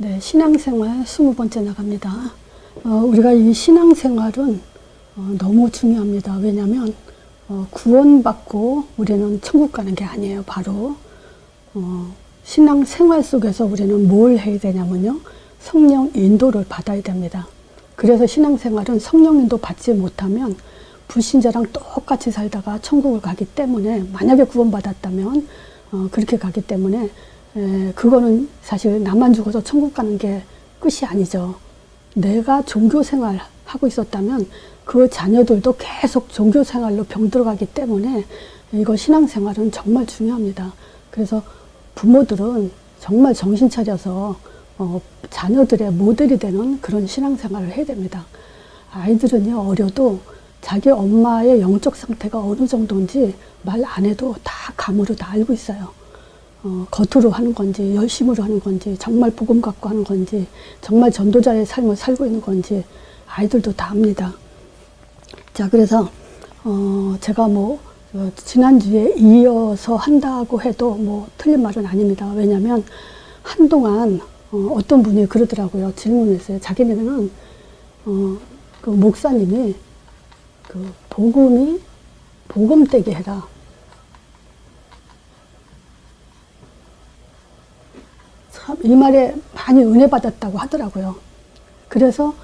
네, 신앙생활 20번째 나갑니다. 우리가 이 신앙생활은 너무 중요합니다. 왜냐하면 구원받고 우리는 천국 가는 게 아니에요. 바로 신앙생활 속에서 우리는 뭘 해야 되냐면요, 성령 인도를 받아야 됩니다. 그래서 신앙생활은 성령 인도 받지 못하면 불신자랑 똑같이 살다가 천국을 가기 때문에, 만약에 구원받았다면 그렇게 가기 때문에 그거는 사실 나만 죽어서 천국 가는 게 끝이 아니죠. 내가 종교생활 하고 있었다면 그 자녀들도 계속 종교생활로 병들어가기 때문에 이거 신앙생활은 정말 중요합니다. 그래서 부모들은 정말 정신 차려서 자녀들의 모델이 되는 그런 신앙생활을 해야 됩니다. 아이들은요, 어려도 자기 엄마의 영적 상태가 어느 정도인지 말 안 해도 다 감으로 다 알고 있어요. 겉으로 하는 건지, 열심으로 하는 건지, 정말 복음 갖고 하는 건지, 정말 전도자의 삶을 살고 있는 건지 아이들도 다 압니다. 자, 그래서 제가 지난주에 이어서 한다고 해도 틀린 말은 아닙니다. 왜냐하면 한동안 어떤 분이 그러더라고요. 질문했어요. 자기네는 그 목사님이 그 복음되게 해라. 참 이 말에 많이 은혜 받았다고 하더라고요. 그래서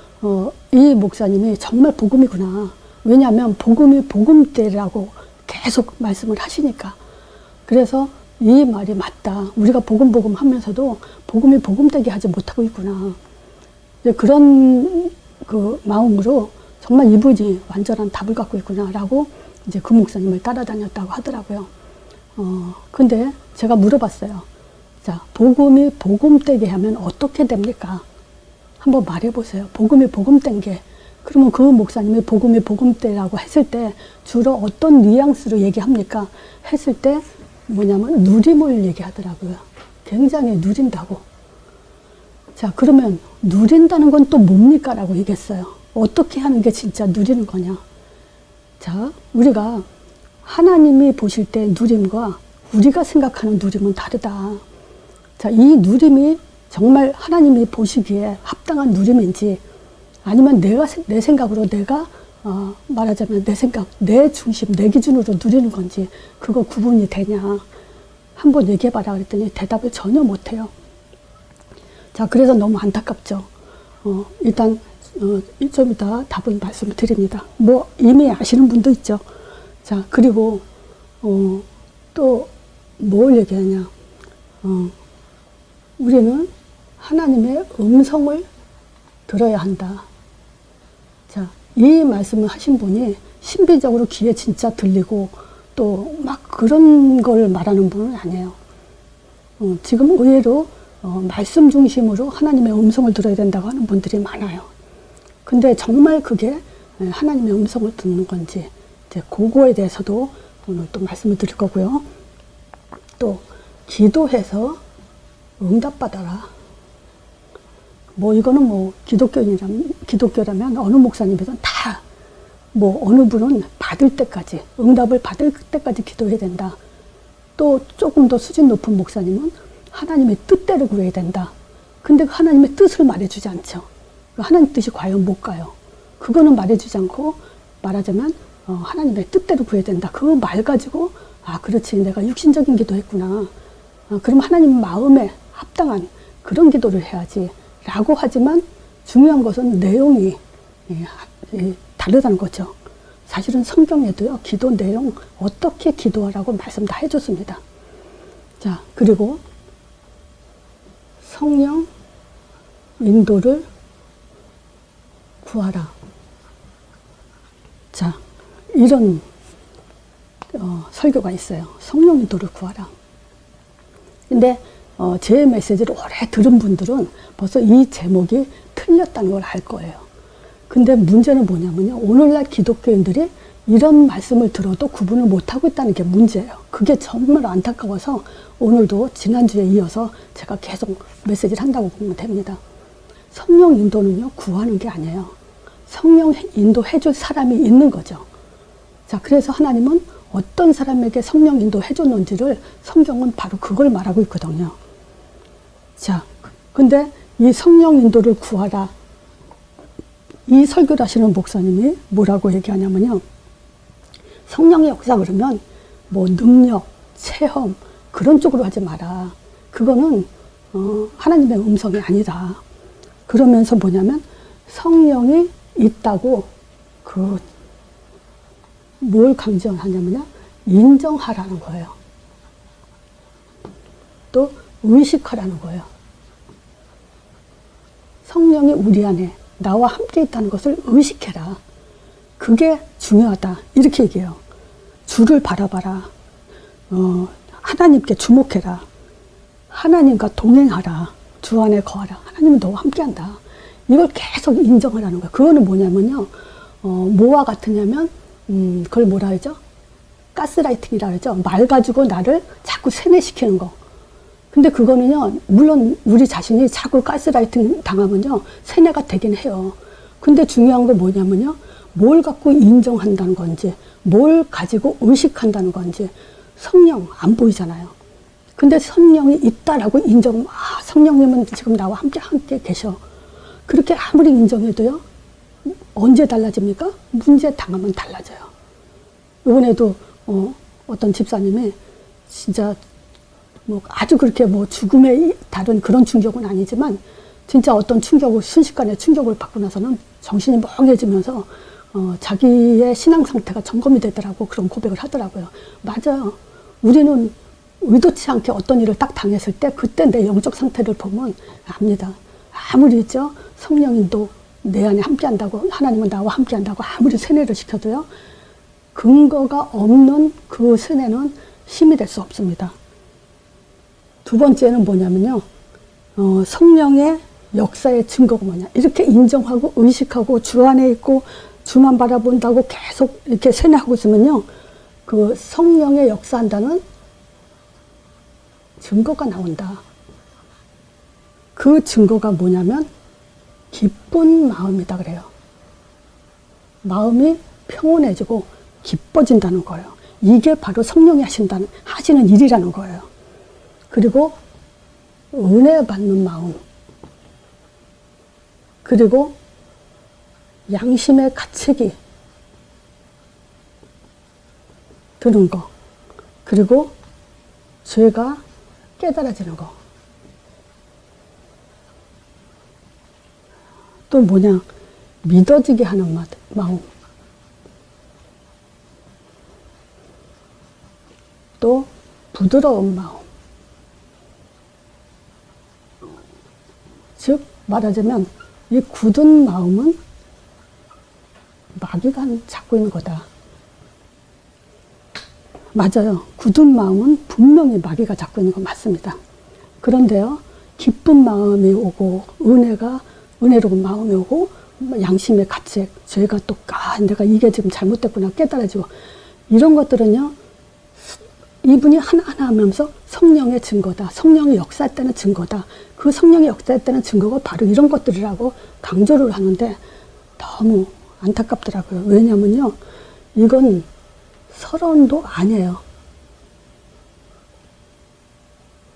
이 목사님이 정말 복음이구나. 왜냐하면 복음이 복음되라고 계속 말씀을 하시니까. 그래서 이 말이 맞다. 우리가 복음 하면서도 복음이 복음되게 하지 못하고 있구나. 그런 그 마음으로 정말 이분이 완전한 답을 갖고 있구나라고 이제 그 목사님을 따라다녔다고 하더라고요. 근데 제가 물어봤어요. 자, 복음이 복음되게 하면 어떻게 됩니까? 한번 말해보세요. 복음이 복음된 게. 그러면 그 목사님이 복음이 복음되라고 했을 때 주로 어떤 뉘앙스로 얘기합니까? 했을 때 뭐냐면 누림을 얘기하더라고요. 굉장히 누린다고. 자, 그러면 누린다는 건 또 뭡니까? 라고 얘기했어요. 어떻게 하는 게 진짜 누리는 거냐? 자, 우리가 하나님이 보실 때 누림과 우리가 생각하는 누림은 다르다. 자, 이 누림이 정말 하나님이 보시기에 합당한 누림인지, 아니면 내 생각으로 내가 말하자면 내 생각, 내 중심, 내 기준으로 누리는 건지 그거 구분이 되냐? 한번 얘기해봐라 그랬더니 대답을 전혀 못해요. 자, 그래서 너무 안타깝죠. 일단 좀 이따 답은 말씀을 드립니다. 이미 아시는 분도 있죠. 자, 그리고 또 뭘 얘기하냐? 우리는 하나님의 음성을 들어야 한다. 자, 이 말씀을 하신 분이 신비적으로 귀에 진짜 들리고 또 막 그런 걸 말하는 분은 아니에요. 지금 의외로 말씀 중심으로 하나님의 음성을 들어야 된다고 하는 분들이 많아요. 근데 정말 그게 하나님의 음성을 듣는 건지, 이제 그거에 대해서도 오늘 또 말씀을 드릴 거고요. 또 기도해서 응답받아라. 이거는 기독교라면 어느 목사님이든 다, 어느 분은 받을 때까지, 응답을 받을 때까지 기도해야 된다. 또 조금 더 수준 높은 목사님은 하나님의 뜻대로 구해야 된다. 근데 그 하나님의 뜻을 말해주지 않죠. 하나님 뜻이 과연 뭘까요? 그거는 말해주지 않고, 말하자면 하나님의 뜻대로 구해야 된다. 그 말 가지고 그렇지, 내가 육신적인 기도했구나. 그럼 하나님 마음에 합당한 그런 기도를 해야지 라고 하지만, 중요한 것은 내용이 다르다는 거죠. 사실은 성경에도요, 기도 내용 어떻게 기도하라고 말씀 다 해줬습니다. 자, 그리고 성령 인도를 구하라. 자, 이런 설교가 있어요. 성령 인도를 구하라. 근데 제 메시지를 오래 들은 분들은 벌써 이 제목이 틀렸다는 걸 알 거예요. 근데 문제는 뭐냐면요, 오늘날 기독교인들이 이런 말씀을 들어도 구분을 못하고 있다는 게 문제예요. 그게 정말 안타까워서 오늘도 지난주에 이어서 제가 계속 메시지를 한다고 보면 됩니다. 성령 인도는요, 구하는 게 아니에요. 성령 인도해 줄 사람이 있는 거죠. 자, 그래서 하나님은 어떤 사람에게 성령 인도해 줬는지를 성경은 바로 그걸 말하고 있거든요. 자, 근데 이 성령 인도를 구하라. 이 설교를 하시는 목사님이 뭐라고 얘기하냐면요. 성령의 역사 그러면 뭐 능력, 체험 그런 쪽으로 하지 마라. 그거는 하나님의 음성이 아니다. 그러면서 뭐냐면 성령이 있다고 뭘 강조하냐면요. 인정하라는 거예요. 또 의식하라는 거예요. 성령이 우리 안에 나와 함께 있다는 것을 의식해라. 그게 중요하다. 이렇게 얘기해요. 주를 바라봐라. 하나님께 주목해라. 하나님과 동행하라. 주 안에 거하라. 하나님은 너와 함께한다. 이걸 계속 인정하라는 거예요. 그거는 뭐냐면요. 뭐와 같으냐면 그걸 뭐라 하죠? 가스라이팅이라 그러죠. 말 가지고 나를 자꾸 세뇌시키는 거. 근데 그거는요, 물론 우리 자신이 자꾸 가스라이팅 당하면요, 세뇌가 되긴 해요. 근데 중요한 건 뭐냐면요, 뭘 갖고 인정한다는 건지, 뭘 가지고 의식한다는 건지, 성령 안 보이잖아요. 근데 성령이 있다라고 성령님은 지금 나와 함께 계셔. 그렇게 아무리 인정해도요, 언제 달라집니까? 문제 당하면 달라져요. 이번에도 어떤 집사님이 진짜 뭐 아주 그렇게 뭐 죽음에 다른 그런 충격은 아니지만 진짜 어떤 순식간에 충격을 받고 나서는 정신이 멍해지면서 자기의 신앙 상태가 점검이 되더라고. 그런 고백을 하더라고요. 맞아요. 우리는 의도치 않게 어떤 일을 딱 당했을 때 그때 내 영적 상태를 보면 압니다. 아무리 성령님도 내 안에 함께한다고, 하나님은 나와 함께한다고 아무리 세뇌를 시켜도요, 근거가 없는 그 세뇌는 힘이 될 수 없습니다. 두 번째는 뭐냐면요, 성령의 역사의 증거가 뭐냐. 이렇게 인정하고 의식하고 주 안에 있고 주만 바라본다고 계속 이렇게 세뇌하고 있으면요, 그 성령의 역사한다는 증거가 나온다. 그 증거가 뭐냐면 기쁜 마음이다 그래요. 마음이 평온해지고 기뻐진다는 거예요. 이게 바로 성령이 하시는 일이라는 거예요. 그리고 은혜 받는 마음, 그리고 양심의 가책이 드는 거, 그리고 죄가 깨달아지는 거. 또 뭐냐, 믿어지게 하는 마음. 또 부드러운 마음. 즉 말하자면 이 굳은 마음은 마귀가 잡고 있는 거다. 맞아요. 굳은 마음은 분명히 마귀가 잡고 있는 건 맞습니다. 그런데요, 기쁜 마음이 오고 은혜로운 마음이 오고 양심의 가책, 죄가 또 내가 이게 지금 잘못됐구나 깨달아지고, 이런 것들은요, 이분이 하나하나 하면서 성령의 증거다. 성령의 역사했다는 증거다. 그 성령의 역사했다는 증거가 바로 이런 것들이라고 강조를 하는데 너무 안타깝더라고요. 왜냐면요, 이건 서론도 아니에요.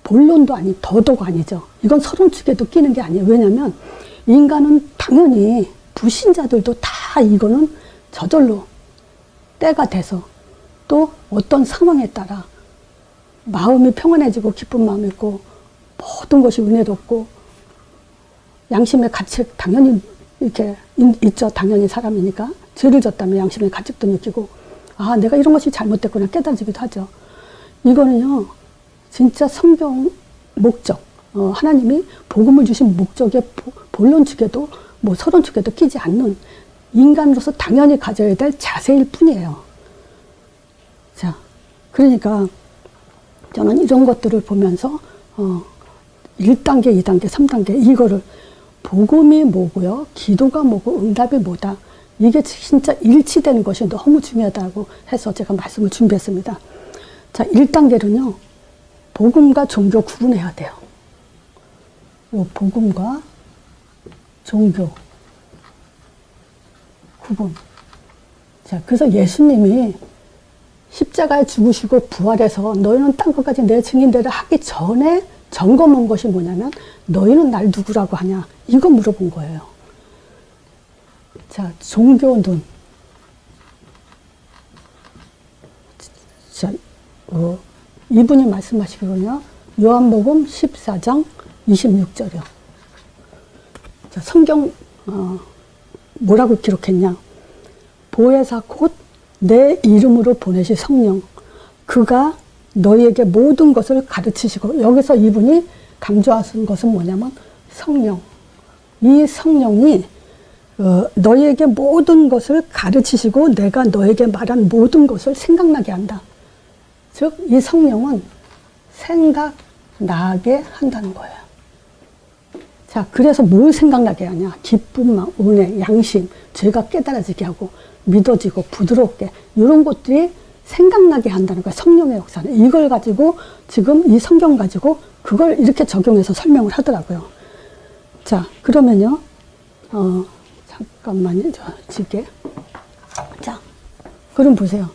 본론도 더더욱 아니죠. 이건 서론 축에도 끼는 게 아니에요. 왜냐면 인간은 당연히 불신자들도 다 이거는 저절로 때가 돼서 또 어떤 상황에 따라 마음이 평안해지고 기쁜 마음이 있고 모든 것이 은혜롭고 양심의 가책 당연히 이렇게 있죠. 당연히 사람이니까. 죄를 졌다면 양심의 가책도 느끼고 내가 이런 것이 잘못됐구나 깨달아지기도 하죠. 이거는요, 진짜 성경 목적, 하나님이 복음을 주신 목적의 본론 축에도 뭐 서론 축에도 끼지 않는 인간으로서 당연히 가져야 될 자세일 뿐이에요. 자, 그러니까 저는 이런 것들을 보면서 1단계, 2단계, 3단계 이거를 복음이 뭐고요, 기도가 뭐고 응답이 뭐다, 이게 진짜 일치되는 것이 너무 중요하다고 해서 제가 말씀을 준비했습니다. 자, 1단계는요, 복음과 종교 구분해야 돼요. 요 복음과 종교 구분. 자, 그래서 예수님이 십자가에 죽으시고 부활해서 너희는 땅 끝까지 내 증인되라 하기 전에 점검한 것이 뭐냐면 너희는 날 누구라고 하냐 이거 물어본 거예요. 자, 종교 눈. 자, 이분이 말씀하시기로는요. 요한복음 14장 26절이요. 자, 성경 뭐라고 기록했냐. 보혜사 곧 내 이름으로 보내실 성령 그가 너희에게 모든 것을 가르치시고 여기서 이분이 강조하신 것은 뭐냐면 성령. 이 성령이 너희에게 모든 것을 가르치시고 내가 너에게 말한 모든 것을 생각나게 한다. 즉 이 성령은 생각나게 한다는 거예요. 자, 그래서 뭘 생각나게 하냐. 기쁨, 은혜, 양심, 죄가 깨달아지게 하고 믿어지고 부드럽게 이런 것들이 생각나게 한다는 거예요. 성령의 역사는. 이걸 가지고 지금 이 성경 가지고 그걸 이렇게 적용해서 설명을 하더라고요. 자, 그러면요. 잠깐만요. 지게. 자, 그럼 보세요.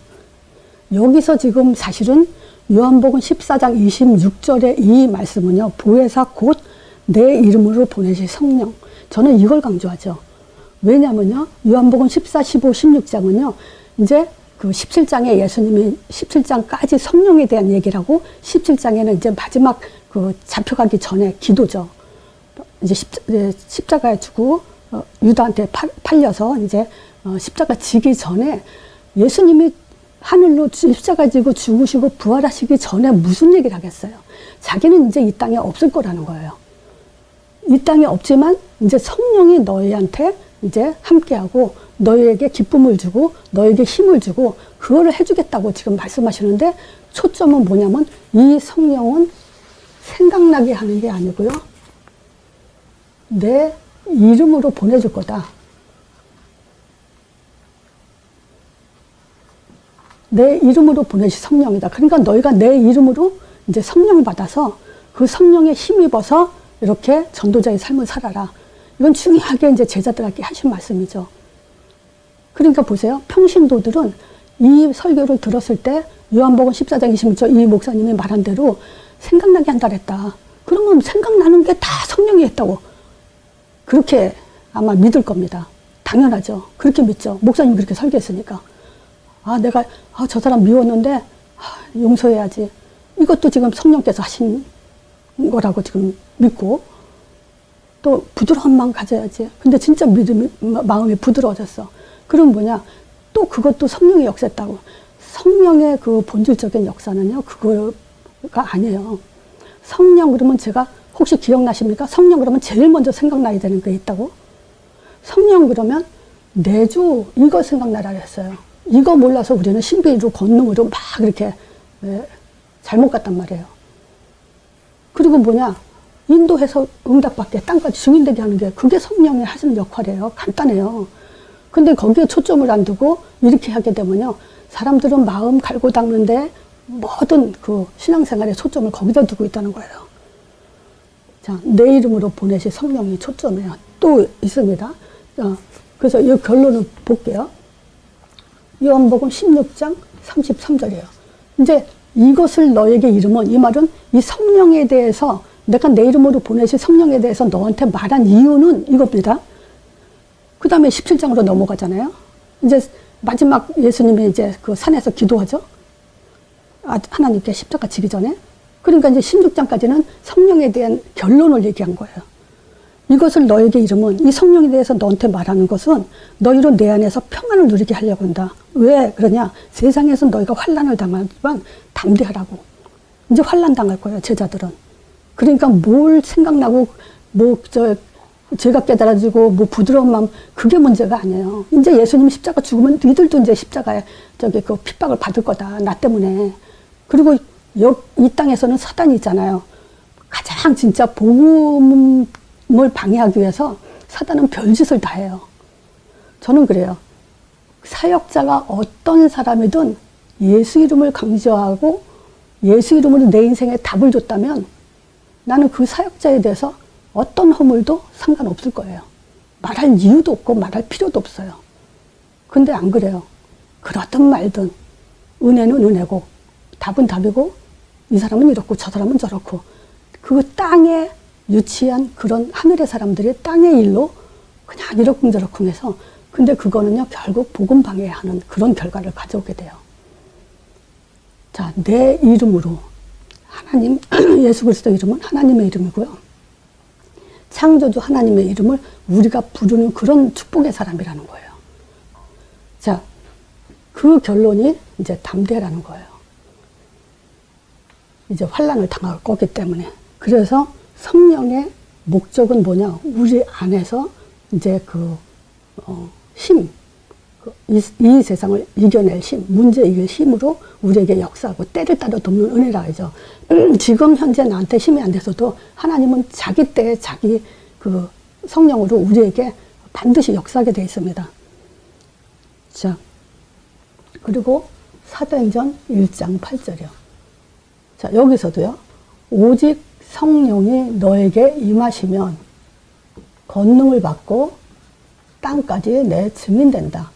여기서 지금 사실은 요한복음 14장 26절의 이 말씀은요. 보혜사 곧 내 이름으로 보내실 성령. 저는 이걸 강조하죠. 왜냐면요. 요한복음 14, 15, 16장은요. 이제 그 17장에 예수님이 17장까지 성령에 대한 얘기를 하고 17장에는 이제 마지막 그 잡혀가기 전에 기도죠. 이제 십자가에 주고 유다한테 팔려서 이제 십자가 지기 전에 예수님이 하늘로 십자가 지고 죽으시고 부활하시기 전에 무슨 얘기를 하겠어요? 자기는 이제 이 땅에 없을 거라는 거예요. 이 땅에 없지만 이제 성령이 너희한테 이제 함께하고 너희에게 기쁨을 주고 너희에게 힘을 주고 그거를 해주겠다고 지금 말씀하시는데 초점은 뭐냐면 이 성령은 생각나게 하는 게 아니고요. 내 이름으로 보내줄 거다. 내 이름으로 보내실 성령이다. 그러니까 너희가 내 이름으로 이제 성령을 받아서 그 성령에 힘입어서 이렇게 전도자의 삶을 살아라. 이건 중요하게 이제 제자들에게 하신 말씀이죠. 그러니까 보세요. 평신도들은 이 설교를 들었을 때 요한복음 14장 26절 이 목사님이 말한 대로 생각나게 한다 그랬다. 그러면 생각나는 게 다 성령이 했다고. 그렇게 아마 믿을 겁니다. 당연하죠. 그렇게 믿죠. 목사님이 그렇게 설교했으니까. 내가 저 사람 미웠는데 용서해야지. 이것도 지금 성령께서 하신 거라고 지금 믿고 또 부드러운 마음 가져야지. 근데 진짜 마음이 부드러워졌어. 그럼 뭐냐? 또 그것도 성령의 역사였다고. 성령의 그 본질적인 역사는요, 그거가 아니에요. 성령 그러면 제가 혹시 기억나십니까? 성령 그러면 제일 먼저 생각나야 되는 게 있다고? 성령 그러면 내주 이거 생각나라 했어요. 이거 몰라서 우리는 신비로 권능으로 막 이렇게 잘못 갔단 말이에요. 그리고 뭐냐? 인도해서 응답받게 땅까지 증인되게 하는 게 그게 성령이 하시는 역할이에요. 간단해요. 근데 거기에 초점을 안 두고 이렇게 하게 되면요. 사람들은 마음 갈고 닦는데 모든 그 신앙생활의 초점을 거기다 두고 있다는 거예요. 자, 내 이름으로 보내실 성령이 초점이에요. 또 있습니다. 그래서 이 결론을 볼게요. 요한복음 16장 33절이에요. 이제 이것을 너에게 이름은 이 말은 이 성령에 대해서 내가 내 이름으로 보내실 성령에 대해서 너한테 말한 이유는 이겁니다. 그 다음에 17장으로 넘어가잖아요. 이제 마지막 예수님이 이제 그 산에서 기도하죠. 하나님께 십자가 지기 전에. 그러니까 이제 16장까지는 성령에 대한 결론을 얘기한 거예요. 이것을 너에게 이름은 이 성령에 대해서 너한테 말하는 것은 너희로 내 안에서 평안을 누리게 하려고 한다. 왜 그러냐? 세상에서 너희가 환난을 당하지만 담대하라고. 이제 환난 당할 거예요, 제자들은. 그러니까 뭘 생각나고 죄가 깨달아지고 부드러운 마음 그게 문제가 아니에요. 이제 예수님 십자가 죽으면 너희들도 이제 십자가에 그 핍박을 받을 거다. 나 때문에. 그리고 이 땅에서는 사단이 있잖아요. 가장 진짜 복음을 방해하기 위해서 사단은 별짓을 다 해요. 저는 그래요. 사역자가 어떤 사람이든 예수 이름을 강조하고 예수 이름으로 내 인생에 답을 줬다면 나는 그 사역자에 대해서 어떤 허물도 상관없을 거예요. 말할 이유도 없고 말할 필요도 없어요. 근데 안 그래요. 그러든 말든 은혜는 은혜고 답은 답이고 이 사람은 이렇고 저 사람은 저렇고 그 땅에 유치한 그런 하늘의 사람들이 땅의 일로 그냥 이러쿵저러쿵해서 근데 그거는요 결국 복음 방해하는 그런 결과를 가져오게 돼요. 자, 내 이름으로 하나님 예수 그리스도 이름은 하나님의 이름이고요. 창조주 하나님의 이름을 우리가 부르는 그런 축복의 사람이라는 거예요. 자, 그 결론이 이제 담대라는 거예요. 이제 환난을 당할 거기 때문에. 그래서 성령의 목적은 뭐냐? 우리 안에서 이제 힘, 이 세상을 이겨낼 힘, 문제 이길 힘으로 우리에게 역사하고 때를 따라 돕는 은혜라 하죠. 지금 현재 나한테 힘이 안 돼서도 하나님은 자기 때에 자기 그 성령으로 우리에게 반드시 역사하게 되어 있습니다. 자, 그리고 사도행전 1장 8절이요. 자, 여기서도요. 오직 성령이 너에게 임하시면 권능을 받고 땅까지 내 증인된다.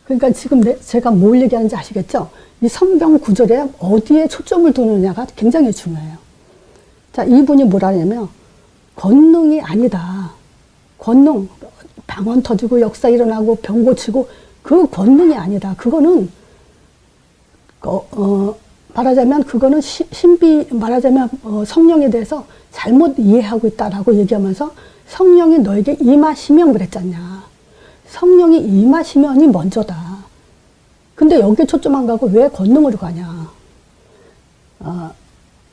그러니까 지금 제가 뭘 얘기하는지 아시겠죠? 이 성경 구절에 어디에 초점을 두느냐가 굉장히 중요해요. 자, 이분이 뭐라 하냐면 권능이 아니다. 권능, 방언 터지고 역사 일어나고 병 고치고 그 권능이 아니다. 그거는 말하자면 그거는 말하자면 성령에 대해서 잘못 이해하고 있다라고 얘기하면서 성령이 너에게 임하시면 그랬잖냐. 성령이 임하시면이 먼저다. 근데 여기에 초점 안 가고 왜 권능으로 가냐.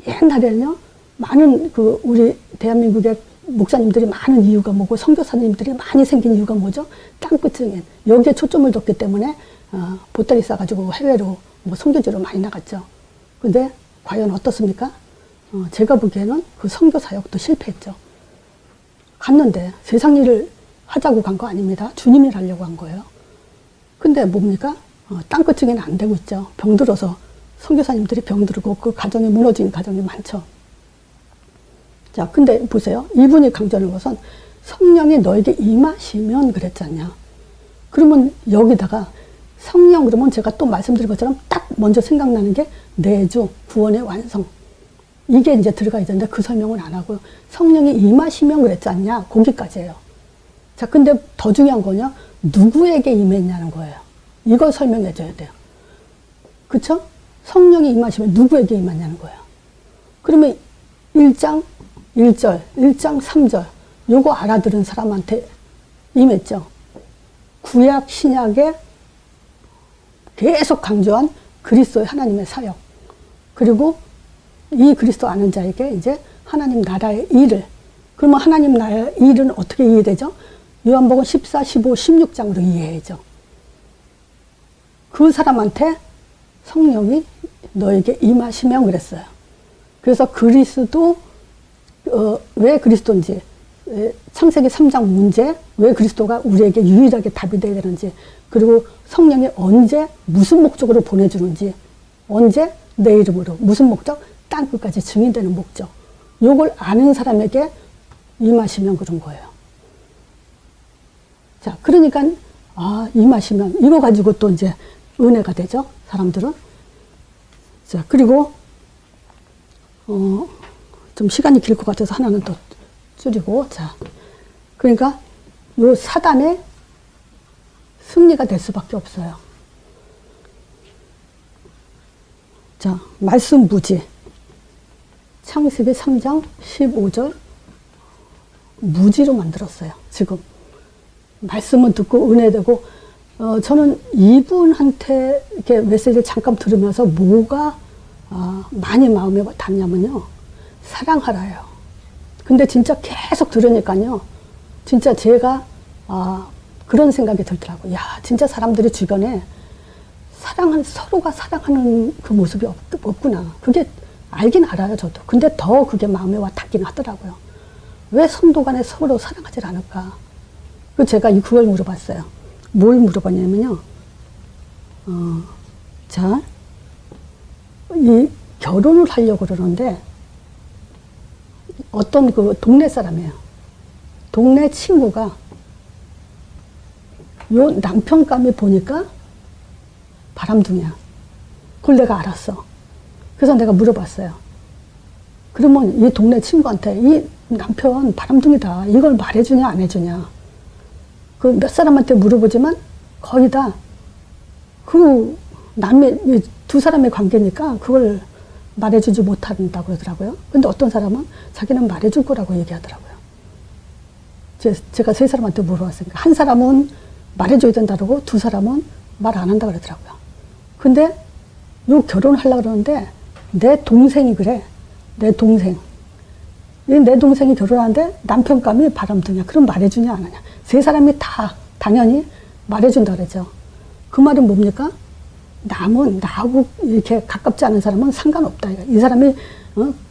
옛날에는요, 많은 우리 대한민국의 목사님들이 많은 이유가 뭐고, 선교사님들이 많이 생긴 이유가 뭐죠? 땅끝 증인. 여기에 초점을 뒀기 때문에, 보따리 싸가지고 해외로 선교지로 많이 나갔죠. 근데 과연 어떻습니까? 제가 보기에는 그 선교 사역도 실패했죠. 갔는데 세상 일을 하자고 간 거 아닙니다. 주님이 하려고 한 거예요. 근데 뭡니까? 땅끝 증인 안 되고 있죠. 병들어서 선교사님들이 병들고 그 가정이 무너진 가정이 많죠. 자, 근데 보세요. 이분이 강조하는 것은 성령이 너에게 임하시면 그랬잖냐. 그러면 여기다가 성령 그러면 제가 또 말씀드린 것처럼 딱 먼저 생각나는 게 내주, 구원의 완성. 이게 이제 들어가야 되는데 그 설명은 안 하고요. 성령이 임하시면 그랬지 않냐? 거기까지예요. 자, 근데 더 중요한 거냐? 누구에게 임했냐는 거예요. 이걸 설명해 줘야 돼요. 그쵸? 성령이 임하시면 누구에게 임하냐는 거예요. 그러면 1장 1절, 1장 3절 요거 알아들은 사람한테 임했죠. 구약 신약에 계속 강조한 그리스도의 하나님의 사역. 그리고 이 그리스도 아는 자에게 이제 하나님 나라의 일을. 그러면 하나님 나라의 일은 어떻게 이해되죠? 요한복음 14, 15, 16장으로 이해해죠. 그 사람한테 성령이 너에게 임하시면 그랬어요. 그래서 그리스도, 왜 그리스도인지, 창세기 3장 문제, 왜 그리스도가 우리에게 유일하게 답이 되어야 되는지, 그리고 성령이 언제, 무슨 목적으로 보내주는지, 언제, 내 이름으로, 무슨 목적, 땅끝까지 증인되는 목적. 요걸 아는 사람에게 임하시면 그런 거예요. 자, 그러니까, 임하시면, 이거 가지고 또 이제 은혜가 되죠, 사람들은. 자, 그리고, 좀 시간이 길 것 같아서 하나는 더 줄이고, 자. 그러니까, 요 사단의 승리가 될 수밖에 없어요. 자, 말씀 무지. 창세기 3장 15절. 무지로 만들었어요, 지금. 말씀은 듣고 은혜되고, 저는 이분한테 이렇게 메시지를 잠깐 들으면서 뭐가 많이 마음에 닿냐면요. 사랑하라요. 근데 진짜 계속 들으니까요. 진짜 제가 그런 생각이 들더라고요. 야, 진짜 사람들이 주변에 서로가 사랑하는 그 모습이 없구나. 그게 알긴 알아요, 저도. 근데 더 그게 마음에 와 닿긴 하더라고요. 왜 성도 간에 서로 사랑하지 않을까? 제가 그걸 물어봤어요. 뭘 물어봤냐면요. 자, 이 결혼을 하려고 그러는데, 어떤 그 동네 사람이에요. 동네 친구가 요 남편감이 보니까 바람둥이야. 그걸 내가 알았어. 그래서 내가 물어봤어요. 그러면 이 동네 친구한테 이 남편 바람둥이다. 이걸 말해주냐 안 해주냐. 그 몇 사람한테 물어보지만 거의 다 그 남의 두 사람의 관계니까 그걸 말해주지 못한다고 그러더라고요. 근데 어떤 사람은 자기는 말해줄 거라고 얘기하더라고요. 제가 세 사람한테 물어봤으니까 한 사람은 말해줘야 된다고 두 사람은 말 안 한다 그러더라고요. 근데 요 결혼하려고 그러는데 내 동생이 그래. 내 동생. 내 동생이 결혼하는데 남편감이 바람둥이야. 그럼 말해주냐 안 하냐. 세 사람이 다 당연히 말해준다 그러죠. 그 말은 뭡니까? 남은 나하고 이렇게 가깝지 않은 사람은 상관없다. 이 사람이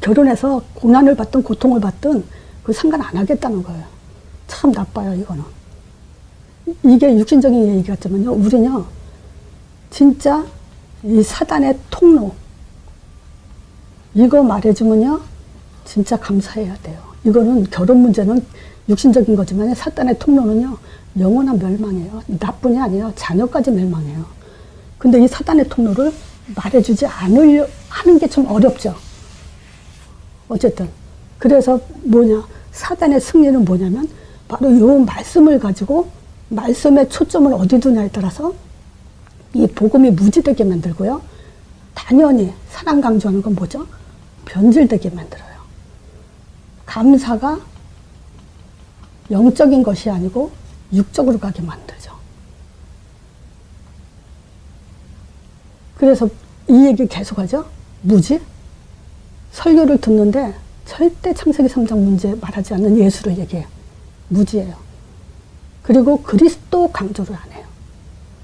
결혼해서 고난을 받든 고통을 받든 그 상관 안 하겠다는 거예요. 참 나빠요, 이거는. 이게 육신적인 얘기 같지만요, 우리는요, 진짜 이 사단의 통로, 이거 말해주면요, 진짜 감사해야 돼요. 이거는 결혼 문제는 육신적인 거지만 사단의 통로는요, 영원한 멸망이에요. 나뿐이 아니라 자녀까지 멸망해요. 근데 이 사단의 통로를 말해주지 않으려 하는 게 좀 어렵죠. 어쨌든. 그래서 뭐냐, 사단의 승리는 뭐냐면, 바로 이 말씀을 가지고 말씀의 초점을 어디 두냐에 따라서 이 복음이 무지되게 만들고요. 당연히 사랑 강조하는 건 뭐죠? 변질되게 만들어요. 감사가 영적인 것이 아니고 육적으로 가게 만들죠. 그래서 이 얘기 계속하죠. 무지? 설교를 듣는데 절대 창세기 3장 문제 말하지 않는 예수를 얘기해요. 무지예요. 그리고 그리스도 강조를 안 해요.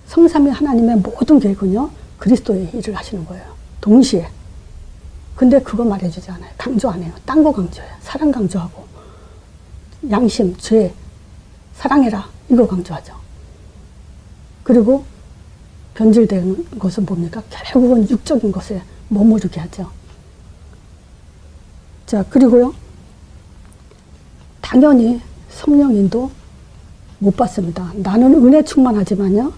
성삼위 하나님의 모든 계획은요, 그리스도의 일을 하시는 거예요. 동시에. 근데 그거 말해주지 않아요. 강조 안 해요. 딴 거 강조해요. 사랑 강조하고, 양심, 죄, 사랑해라. 이거 강조하죠. 그리고 변질된 것은 뭡니까? 결국은 육적인 것에 머무르게 하죠. 자, 그리고요, 당연히 성령인도 못 받습니다. 나는 은혜 충만하지만요,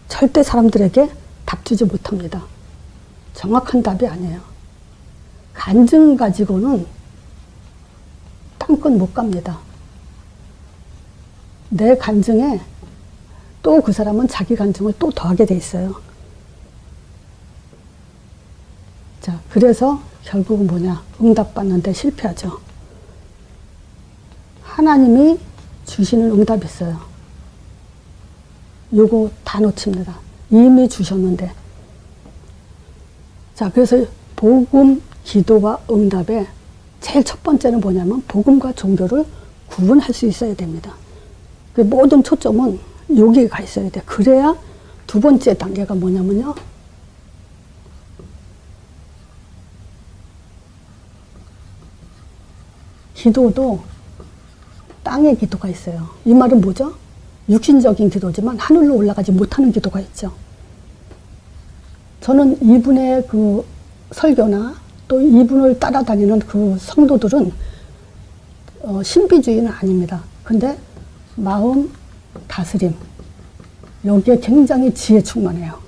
절대 사람들에게 답 주지 못합니다. 정확한 답이 아니에요. 간증 가지고는 땅끝 못 갑니다. 내 간증에 또 그 사람은 자기 간증을 또 더하게 돼 있어요. 자, 그래서 결국은 뭐냐? 응답받는데 실패하죠. 하나님이 주시는 응답이 있어요. 요거 다 놓칩니다. 이미 주셨는데. 자, 그래서 복음, 기도와 응답의 제일 첫 번째는 뭐냐면 복음과 종교를 구분할 수 있어야 됩니다. 그 모든 초점은 여기에 가 있어야 돼. 그래야 두 번째 단계가 뭐냐면요. 기도도 땅의 기도가 있어요. 이 말은 뭐죠? 육신적인 기도지만 하늘로 올라가지 못하는 기도가 있죠. 저는 이분의 그 설교나 또 이분을 따라다니는 그 성도들은 신비주의는 아닙니다. 근데 마음 다스림, 여기에 굉장히 지혜 충만해요.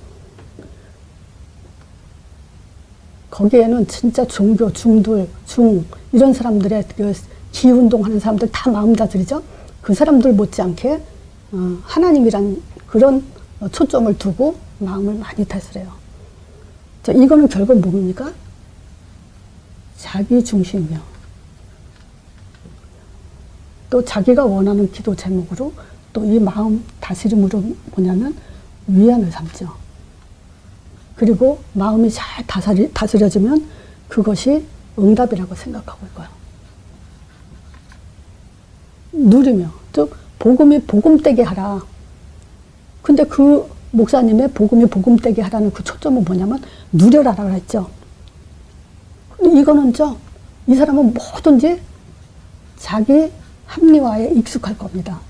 거기에는 진짜 종교, 중들, 이런 사람들의 그 기운동하는 사람들 다 마음 다스리죠. 그 사람들 못지않게 하나님이란 그런 초점을 두고 마음을 많이 다스려요. 자, 이거는 결국 뭡니까? 자기 중심이요. 또 자기가 원하는 기도 제목으로 또 이 마음 다스림으로 뭐냐면 위안을 삼죠. 그리고 마음이 잘 다스려지면 그것이 응답이라고 생각하고 있고요. 누리며, 즉 복음이 복음되게 하라. 근데 그 목사님의 복음이 복음되게 하라는 그 초점은 뭐냐면 누려라라고 했죠. 이거는 이 사람은 뭐든지 자기 합리화에 익숙할 겁니다.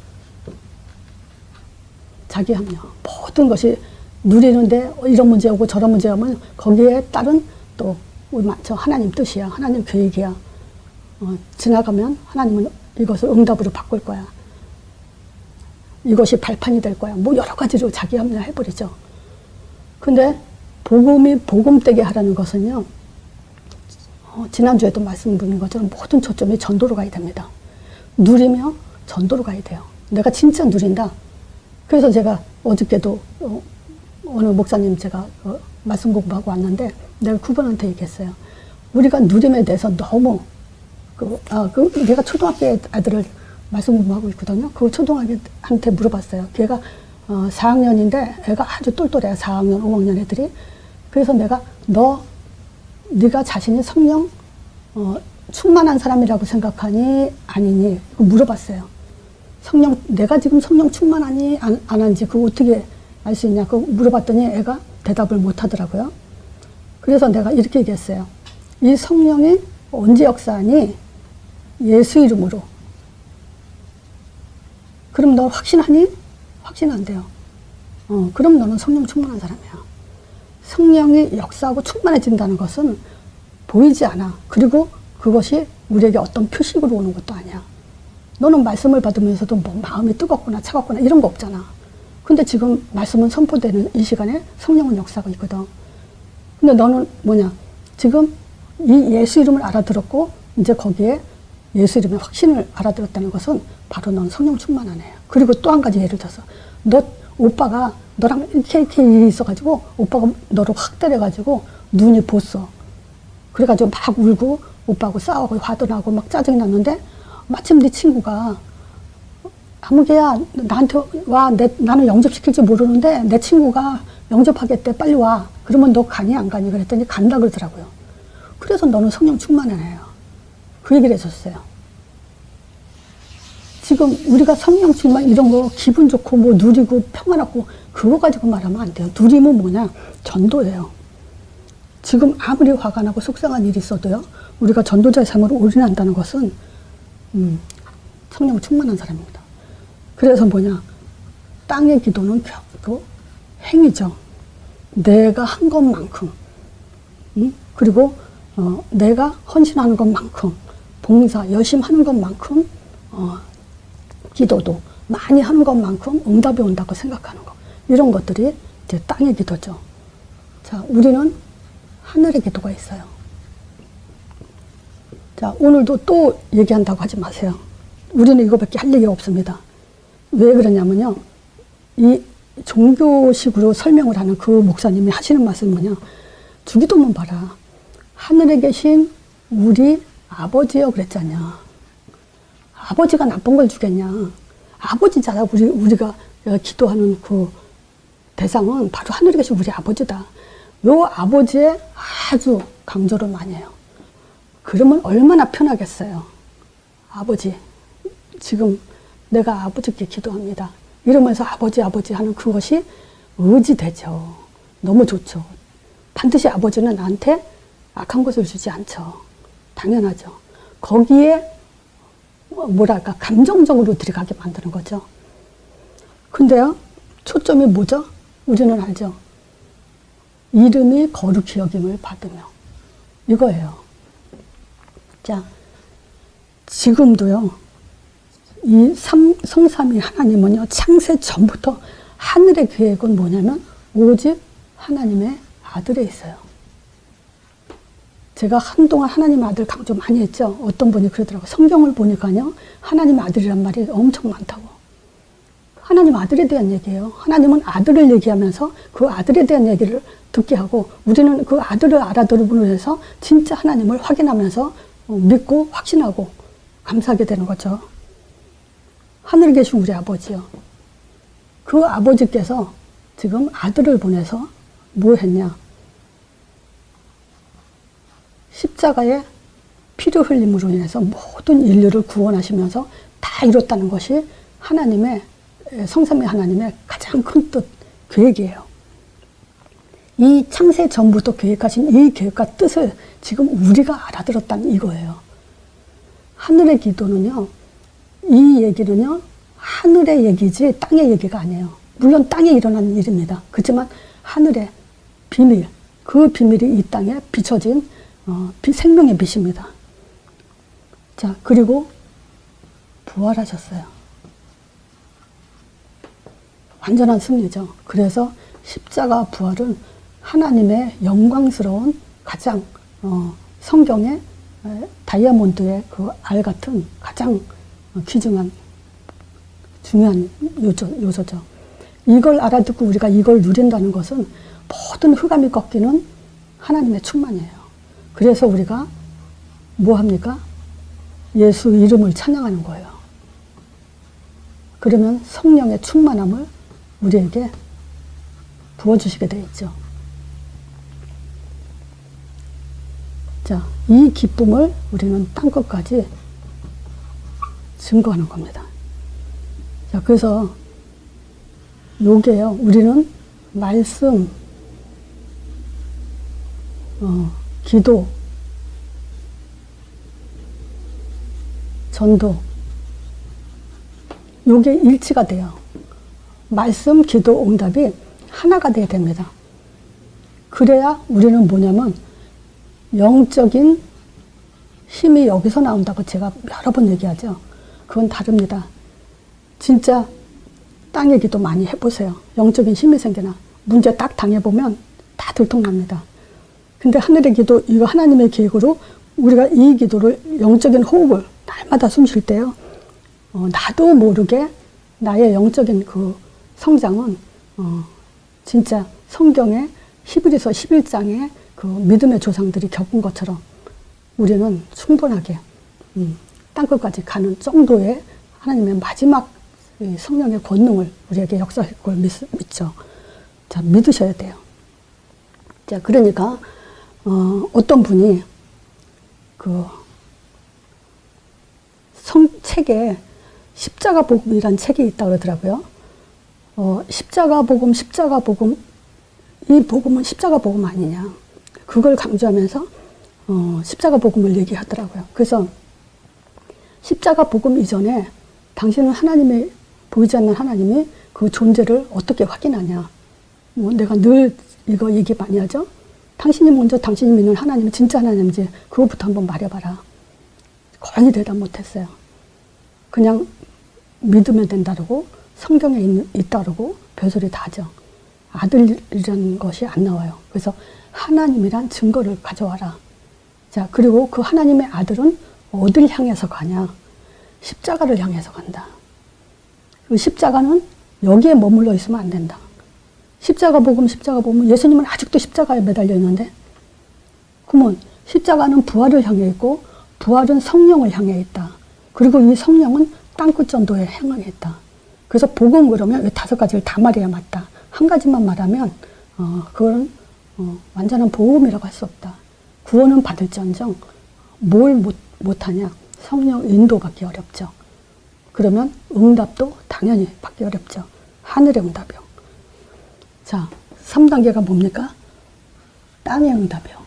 자기 합리화. 모든 것이 누리는데 이런 문제 오고 저런 문제 오면 거기에 따른 또 많죠. 하나님 뜻이야. 하나님 계획이야. 지나가면 하나님은 이것을 응답으로 바꿀 거야. 이것이 발판이 될 거야. 뭐 여러 가지로 자기 합리화 해버리죠. 근데 복음이 복음되게 하라는 것은요, 지난주에도 말씀드린 것처럼 모든 초점이 전도로 가야 됩니다. 누리며 전도로 가야 돼요. 내가 진짜 누린다. 그래서 제가 어저께도 어느 목사님 제가 말씀 공부하고 왔는데 내가 그분한테 얘기했어요. 우리가 누림에 대해서 너무 내가 초등학교 아들을 말씀 공부하고 있거든요. 그 초등학교한테 물어봤어요. 걔가 4학년인데 애가 아주 똘똘해요. 4학년, 5학년 애들이. 그래서 내가 네가 자신이 성령 충만한 사람이라고 생각하니 아니니 물어봤어요. 내가 지금 성령 충만하니 안 한지 그거 어떻게 알 수 있냐 그거 물어봤더니 애가 대답을 못 하더라고요. 그래서 내가 이렇게 얘기했어요. 이 성령이 언제 역사하니? 예수 이름으로. 그럼 너 확신하니? 확신한대요. 그럼 너는 성령 충만한 사람이야. 성령이 역사하고 충만해진다는 것은 보이지 않아. 그리고 그것이 우리에게 어떤 표식으로 오는 것도 아니야. 너는 말씀을 받으면서도 뭐 마음이 뜨겁거나 차갑거나 이런 거 없잖아. 근데 지금 말씀은 선포되는 이 시간에 성령은 역사가 있거든. 근데 너는 뭐냐? 지금 이 예수 이름을 알아들었고 이제 거기에 예수 이름의 확신을 알아들었다는 것은 바로 넌 성령 충만한 애야. 그리고 또 한 가지 예를 들어서 오빠가 너랑 이렇게 일이 있어가지고 오빠가 너를 확 때려가지고 눈이 부었어. 그래가지고 막 울고 오빠하고 싸우고 화도 나고 막 짜증이 났는데 마침 네 친구가 아무개야 나한테 와. 나는 영접시킬 줄 모르는데 내 친구가 영접하겠대. 빨리 와. 그러면 너 가니 안 가니? 그랬더니 간다 그러더라고요. 그래서 너는 성령 충만한 애예요. 그 얘기를 해줬어요. 지금 우리가 성령 충만 이런 거 기분 좋고 뭐 누리고 평안하고 그거 가지고 말하면 안 돼요. 누림은 뭐냐? 전도예요. 지금 아무리 화가 나고 속상한 일이 있어도요. 우리가 전도자의 삶으로 올인한다는 것은 성령 충만한 사람입니다. 그래서 뭐냐? 땅의 기도는 결국 행위죠. 내가 한 것만큼 그리고 내가 헌신하는 것만큼 봉사 열심히 하는 것만큼 기도도 많이 하는 것만큼 응답이 온다고 생각하는 거. 이런 것들이 이제 땅의 기도죠. 자, 우리는 하늘의 기도가 있어요. 자, 오늘도 또 얘기한다고 하지 마세요. 우리는 이거밖에 할 얘기가 없습니다. 왜 그러냐면요. 이 종교식으로 설명을 하는 그 목사님이 하시는 말씀은 뭐냐. 주기도문 봐라. 하늘에 계신 우리 아버지여 그랬잖냐. 아버지가 나쁜 걸 주겠냐. 아버지잖아. 우리가 기도하는 그 대상은 바로 하늘에 계신 우리 아버지다. 요 아버지에 아주 강조를 많이 해요. 그러면 얼마나 편하겠어요. 아버지, 지금 내가 아버지께 기도합니다. 이러면서 아버지 하는 그것이 의지되죠. 너무 좋죠. 반드시 아버지는 나한테 악한 것을 주지 않죠. 당연하죠. 거기에 뭐랄까 감정적으로 들어가게 만드는 거죠. 근데요, 초점이 뭐죠? 우리는 알죠. 이름이 거룩히 여김을 받으며 이거예요. 자, 지금도요. 이 성삼위 하나님은요. 창세 전부터 하늘의 계획은 뭐냐면 오직 하나님의 아들에 있어요. 제가 한동안 하나님 아들 강조 많이 했죠. 어떤 분이 그러더라고요. 성경을 보니까요. 하나님 아들이란 말이 엄청 많다고. 하나님 아들에 대한 얘기예요. 하나님은 아들을 얘기하면서 그 아들에 대한 얘기를 듣게 하고 우리는 그 아들을 알아들음으로 해서 진짜 하나님을 확인하면서 믿고 확신하고 감사하게 되는 거죠. 하늘에 계신 우리 아버지요. 그 아버지께서 지금 아들을 보내서 뭐 했냐. 십자가에 피를 흘림으로 인해서 모든 인류를 구원하시면서 다 이뤘다는 것이 하나님의 성삼위 하나님의 가장 큰 뜻, 계획이에요. 이 창세 전부터 계획하신 이 계획과 뜻을 지금 우리가 알아들었다는 이거예요. 하늘의 기도는요. 이 얘기는요. 하늘의 얘기지 땅의 얘기가 아니에요. 물론 땅에 일어나는 일입니다. 그렇지만 하늘의 비밀, 그 비밀이 이 땅에 비춰진 생명의 빛입니다. 자, 그리고 부활하셨어요. 완전한 승리죠. 그래서 십자가 부활은 하나님의 영광스러운 가장 성경의 다이아몬드의 그 알 같은 가장 귀중한 중요한 요소죠. 이걸 알아듣고 우리가 이걸 누린다는 것은 모든 흑암이 꺾이는 하나님의 충만이에요. 그래서 우리가 뭐 합니까? 예수 이름을 찬양하는 거예요. 그러면 성령의 충만함을 우리에게 부어주시게 되어 있죠. 자, 이 기쁨을 우리는 땅끝까지 증거하는 겁니다. 자, 그래서 요게요, 우리는 말씀, 기도, 전도, 요게 일치가 돼요. 말씀, 기도, 응답이 하나가 돼야 됩니다. 그래야 우리는 뭐냐면 영적인 힘이 여기서 나온다고 제가 여러 번 얘기하죠. 그건 다릅니다. 진짜 땅의 기도 많이 해보세요. 영적인 힘이 생겨나. 문제 딱 당해보면 다 들통납니다. 근데 하늘의 기도, 이거 하나님의 계획으로 우리가 이 기도를, 영적인 호흡을 날마다 숨 쉴 때요, 나도 모르게 나의 영적인 그 성장은 진짜 성경의 히브리서 11장에 그 믿음의 조상들이 겪은 것처럼 우리는 충분하게 땅끝까지 가는 정도의 하나님의 마지막 성령의 권능을 우리에게 역사할 걸 믿죠. 자, 믿으셔야 돼요. 자, 그러니까 어떤 분이 그 책에 십자가 복음이란 책이 있다고 그러더라고요. 십자가 복음, 이 복음은 십자가 복음 아니냐. 그걸 강조하면서 십자가 복음을 얘기하더라고요. 그래서 십자가 복음 이전에 당신은 하나님의, 보이지 않는 하나님이 그 존재를 어떻게 확인하냐. 뭐 내가 늘 이거 얘기 많이 하죠. 당신이 먼저 당신이 믿는 하나님이 진짜 하나님인지 그것부터 한번 말해봐라. 거의 대답 못했어요. 그냥 믿으면 된다고, 성경에 있다고 별소리 다 하죠. 아들이라는 것이 안 나와요. 그래서 하나님이란 증거를 가져와라. 자, 그리고 그 하나님의 아들은 어딜 향해서 가냐? 십자가를 향해서 간다. 그 십자가는 여기에 머물러 있으면 안 된다. 십자가 복음, 예수님은 아직도 십자가에 매달려 있는데, 그러면 십자가는 부활을 향해 있고, 부활은 성령을 향해 있다. 그리고 이 성령은 땅끝 전도에 향해 있다. 그래서 복음 그러면 이 5가지를 다 말해야 맞다. 한 가지만 말하면 그거는 완전한 복음이라고 할 수 없다. 구원은 받을지언정 뭘 못하냐? 성령 인도 받기 어렵죠. 그러면 응답도 당연히 받기 어렵죠. 하늘의 응답이요. 자, 3단계가 뭡니까? 땅의 응답이요.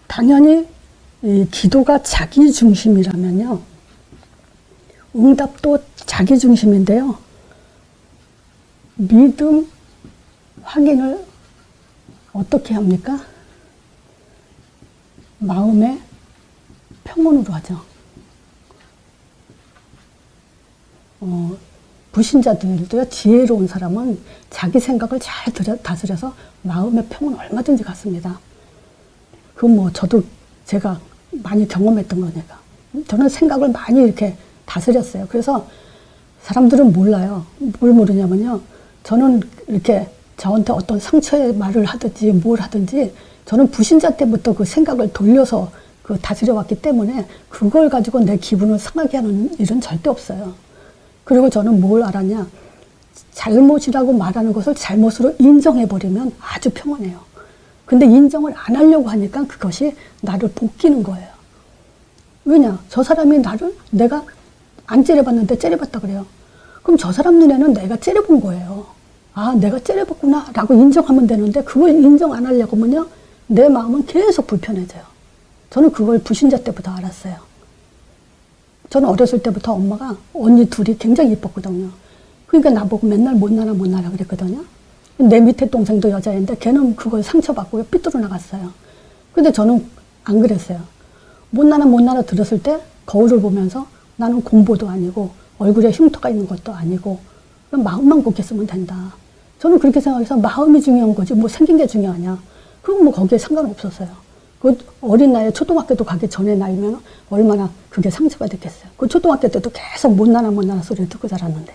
당연히 이 기도가 자기 중심이라면요, 응답도 자기 중심인데요, 믿음 확인을 어떻게 합니까? 마음의 평온으로 하죠. 불신자들도요, 지혜로운 사람은 자기 생각을 잘 다스려서 마음의 평온 얼마든지 갖습니다. 그건 뭐 저도 제가 많이 경험했던 거니까. 저는 생각을 많이 이렇게 다스렸어요. 그래서 사람들은 몰라요. 뭘 모르냐면요, 저는 이렇게 저한테 어떤 상처의 말을 하든지 뭘 하든지 저는 불신자 때부터 그 생각을 돌려서 그 다스려 왔기 때문에 그걸 가지고 내 기분을 상하게 하는 일은 절대 없어요. 그리고 저는 뭘 알았냐, 잘못이라고 말하는 것을 잘못으로 인정해버리면 아주 평안해요. 근데 인정을 안 하려고 하니까 그것이 나를 볶이는 거예요. 왜냐? 저 사람이 내가 안 째려봤는데 째려봤다 그래요. 그럼 저 사람 눈에는 내가 째려본 거예요. 아, 내가 째려봤구나 라고 인정하면 되는데, 그걸 인정 안 하려고 하면요, 내 마음은 계속 불편해져요. 저는 그걸 불신자 때부터 알았어요. 저는 어렸을 때부터 엄마가 언니 둘이 굉장히 이뻤거든요. 그러니까 나보고 맨날 못나라 그랬거든요. 내 밑에 동생도 여자인데 걔는 그걸 상처받고 삐뚤어 나갔어요. 근데 저는 안 그랬어요. 못나라 들었을 때 거울을 보면서 나는 공보도 아니고 얼굴에 흉터가 있는 것도 아니고 그럼 마음만 곱겠으면 된다. 저는 그렇게 생각해서 마음이 중요한 거지 뭐 생긴 게 중요하냐. 그건 뭐 거기에 상관없었어요. 그 어린 나이에 초등학교도 가기 전에 나이면 얼마나 그게 상처가 됐겠어요. 그 초등학교 때도 계속 못나나 소리를 듣고 자랐는데.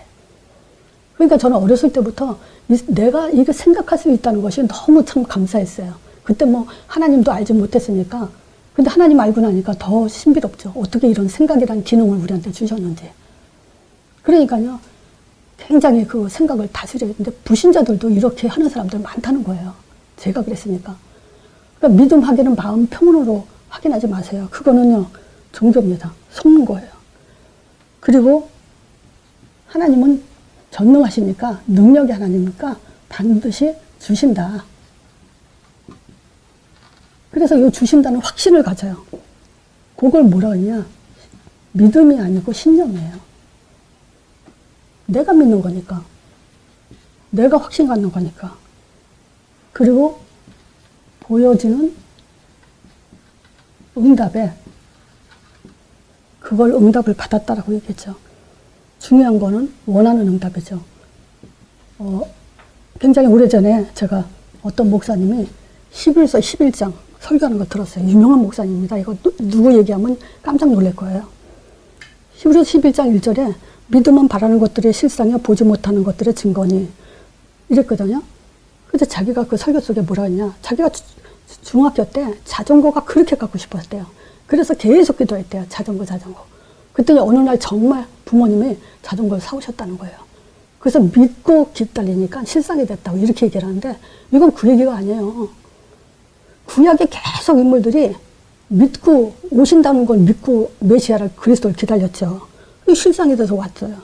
그러니까 저는 어렸을 때부터 내가 이거 생각할 수 있다는 것이 너무 참 감사했어요. 그때 뭐 하나님도 알지 못했으니까. 근데 하나님 알고 나니까 더 신비롭죠. 어떻게 이런 생각이라는 기능을 우리한테 주셨는지. 그러니까요. 굉장히 그 생각을 다스려야 되는데 불신자들도 이렇게 하는 사람들 많다는 거예요. 제가 그랬으니까. 그러니까 믿음 확인은 마음 평온으로 확인하지 마세요. 그거는요. 종교입니다. 속는 거예요. 그리고 하나님은 전능하시니까 능력이 하나님이니까 반드시 주신다. 그래서 이 주신다는 확신을 가져요. 그걸 뭐라 하냐. 믿음이 아니고 신념이에요. 내가 믿는 거니까. 내가 확신 갖는 거니까. 그리고 보여지는 응답에 그걸 응답을 받았다라고 얘기했죠. 중요한 거는 원하는 응답이죠. 굉장히 오래전에 제가 어떤 목사님이 11서 11장 설교하는 거 들었어요. 유명한 목사님입니다. 이거 누구 얘기하면 깜짝 놀랄 거예요. 11서 11장 1절에 믿음은 바라는 것들의 실상이요 보지 못하는 것들의 증거니 이랬거든요. 근데 자기가 그 설교 속에 뭐라 했냐. 자기가 중학교 때 자전거가 그렇게 갖고 싶었대요. 그래서 계속 기도했대요. 자전거. 그랬더니 어느 날 정말 부모님이 자전거를 사오셨다는 거예요. 그래서 믿고 기다리니까 실상이 됐다고 이렇게 얘기를 하는데 이건 그 얘기가 아니에요. 구약의 계속 인물들이 믿고 오신다는 걸 믿고 메시아를 그리스도를 기다렸죠. 실상이 돼서 왔어요.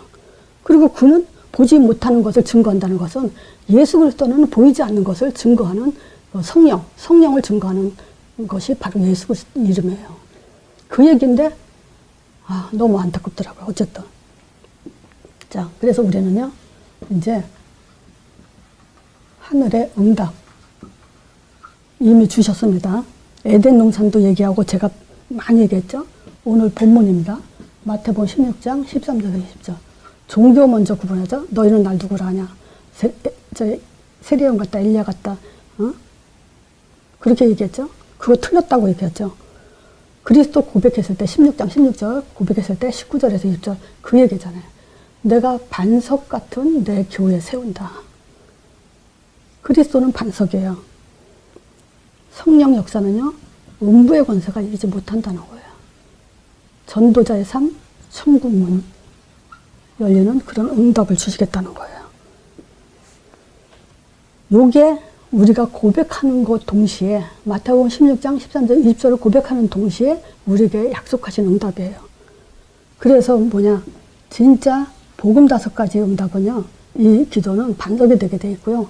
그리고 그는 보지 못하는 것을 증거한다는 것은 예수 그리스도는 보이지 않는 것을 증거하는 성령을 증거하는 것이 바로 예수 그리스도 이름이에요. 그 얘기인데 너무 안타깝더라고요. 어쨌든. 자, 그래서 우리는요, 이제 하늘의 응답 이미 주셨습니다. 에덴 동산도 얘기하고 제가 많이 얘기했죠. 오늘 본문입니다. 마태복음 16장 13절에서 20절. 종교 먼저 구분하자. 너희는 날 누구라 하냐. 세리온 같다, 엘리야 같다. 그렇게 얘기했죠. 그거 틀렸다고 얘기했죠. 그리스도 고백했을 때 16장 16절 고백했을 때 19절에서 20절 그 얘기잖아요. 내가 반석 같은 내 교회 세운다. 그리스도는 반석이에요. 성령 역사는요. 음부의 권세가 이기지 못한다는 거예요. 전도자의 삶, 천국문 열리는 그런 응답을 주시겠다는 거예요. 요게 우리가 고백하는 것 동시에 마태복음 16장 13절 20절을 고백하는 동시에 우리에게 약속하신 응답이에요. 그래서 진짜 복음 5가지 응답은요. 이 기도는 반석이 되게 돼 있고요.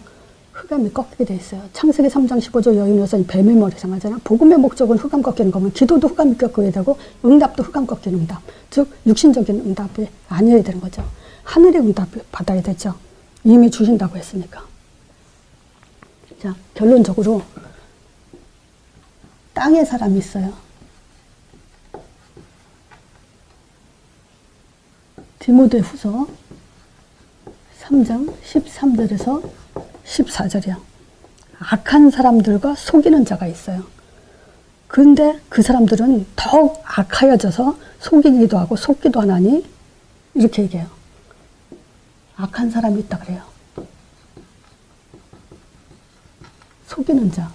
흑암이 꺾이게 돼 있어요. 창세기 3장 15절 여인 여성이 뱀의 머리 상하잖아요. 복음의 목적은 흑암 꺾이는 거면 기도도 흑암이 꺾이게 되고 응답도 흑암 꺾이는 응답. 즉 육신적인 응답이 아니어야 되는 거죠. 하늘의 응답을 받아야 되죠. 이미 주신다고 했으니까. 자, 결론적으로 땅에 사람이 있어요. 디모데후서 3장 13절에서 14절이요. 악한 사람들과 속이는 자가 있어요. 근데 그 사람들은 더욱 악하여져서 속이기도 하고 속기도 하나니 이렇게 얘기해요. 악한 사람이 있다 그래요. 속이는 자.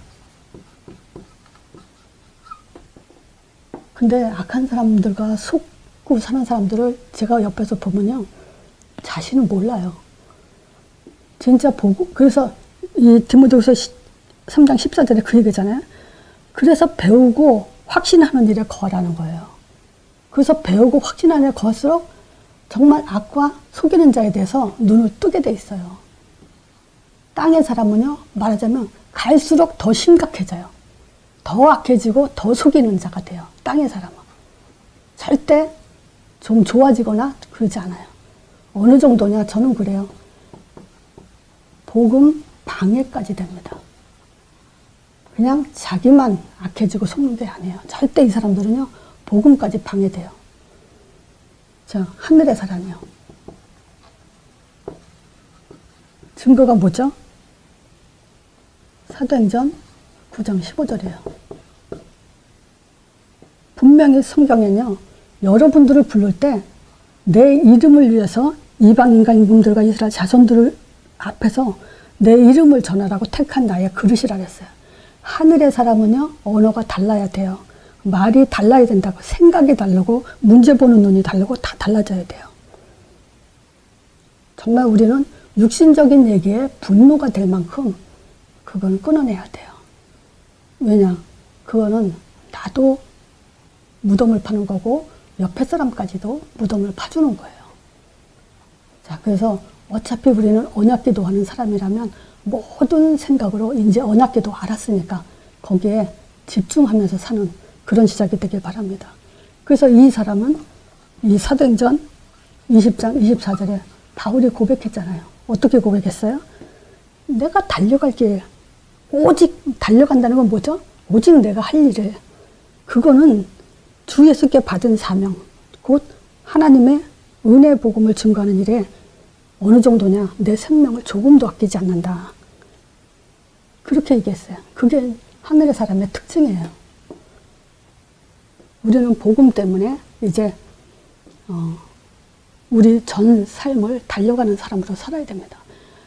근데 악한 사람들과 속고 사는 사람들을 제가 옆에서 보면요. 자신은 몰라요. 진짜 보고, 그래서 이 디모데후서 3장 14절에 그 얘기잖아요. 그래서 배우고 확신하는 일에 거하라는 거예요. 그래서 배우고 확신하는 일에 거할수록 정말 악과 속이는 자에 대해서 눈을 뜨게 돼 있어요. 땅의 사람은요, 말하자면 갈수록 더 심각해져요. 더 악해지고 더 속이는 자가 돼요. 땅의 사람은. 절대 좀 좋아지거나 그러지 않아요. 어느 정도냐, 저는 그래요. 복음 방해까지 됩니다. 그냥 자기만 악해지고 속는 게 아니에요. 절대 이 사람들은요, 복음까지 방해돼요. 자, 하늘의 사람이요. 증거가 뭐죠? 사도행전 9장 15절이에요. 분명히 성경에는요, 여러분들을 부를 때 내 이름을 위해서 이방 인간분들과 이스라엘 자손들 앞에서 내 이름을 전하라고 택한 나의 그릇이라 그랬어요. 하늘의 사람은요, 언어가 달라야 돼요. 말이 달라야 된다고. 생각이 다르고 문제 보는 눈이 다르고 다 달라져야 돼요. 정말 우리는 육신적인 얘기에 분노가 될 만큼 그건 끊어내야 돼요. 왜냐? 그거는 나도 무덤을 파는 거고 옆에 사람까지도 무덤을 파주는 거예요. 자, 그래서 어차피 우리는 언약기도 하는 사람이라면 모든 생각으로 이제 언약기도 알았으니까 거기에 집중하면서 사는 그런 시작이 되길 바랍니다. 그래서 이 사람은 이 사도행전 20장 24절에 바울이 고백했잖아요. 어떻게 고백했어요? 내가 달려갈 길, 오직 달려간다는 건 뭐죠? 오직 내가 할 일을. 그거는 주 예수께 받은 사명, 곧 하나님의 은혜 복음을 증거하는 일에 어느 정도냐? 내 생명을 조금도 아끼지 않는다. 그렇게 얘기했어요. 그게 하늘의 사람의 특징이에요. 우리는 복음 때문에 이제 우리 전 삶을 달려가는 사람으로 살아야 됩니다.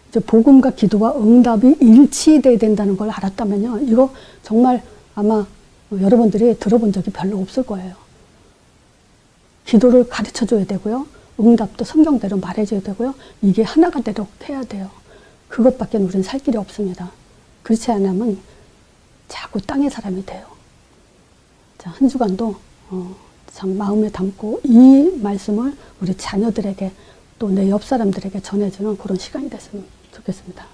이제 복음과 기도와 응답이 일치돼야 된다는 걸 알았다면요, 이거 정말 아마 여러분들이 들어본 적이 별로 없을 거예요. 기도를 가르쳐 줘야 되고요, 응답도 성경대로 말해줘야 되고요, 이게 하나가 되도록 해야 돼요. 그것밖에 우리는 살 길이 없습니다. 그렇지 않으면 자꾸 땅의 사람이 돼요. 자, 한 주간도 참 마음에 담고 이 말씀을 우리 자녀들에게 또 내 옆 사람들에게 전해주는 그런 시간이 됐으면 좋겠습니다.